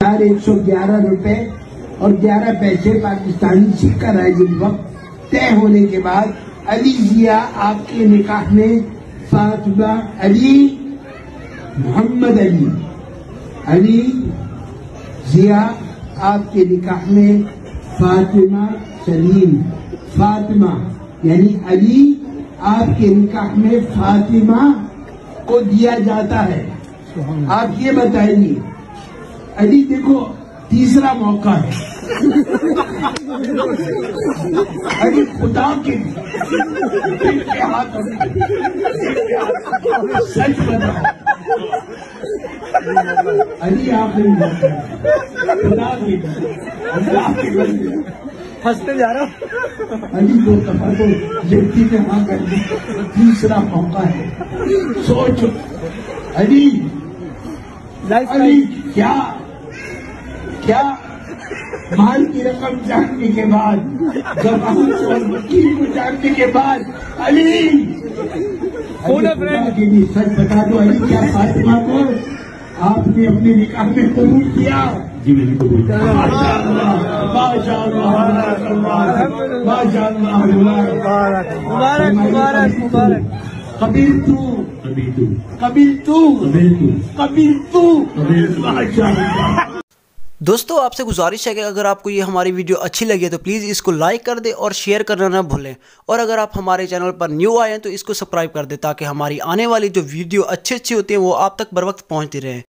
111 रुपए और 11 पैसे पाकिस्तानी सिक्का राइजिंग वक्त तय होने के बाद अली जिया आपके निकाह में फातिमा अली मोहम्मद अली जिया आपके निकाह में फातिमा सलीम फातिमा यानी अली आपके निकाह में फातिमा को दिया जाता है। आप ये बताइए अली देखो तीसरा मौका है। अरे खुदा के हाथ सच बताओ अली आखिरी मौका खुदा के हंसते जा रहा हूँ। अली को दफा तो व्यक्ति ने हाँ कर दी, तीसरा मौका है। सोचो अली क्या क्या माल की रकम जानने के बाद जवान और वकील को जानने के बाद अली के लिए सच बता दो अली क्या फातिमा को आपने अपने निकाह में कबूल किया? जी मैंने कबूल किया। कबील तू दोस्तों आपसे गुजारिश है कि अगर आपको ये हमारी वीडियो अच्छी लगी है तो प्लीज़ इसको लाइक कर दे और शेयर करना ना भूलें, और अगर आप हमारे चैनल पर न्यू आए हैं तो इसको सब्सक्राइब कर दे ताकि हमारी आने वाली जो वीडियो अच्छी होती हैं वो आप तक बर वक्त पहुँचती रहे।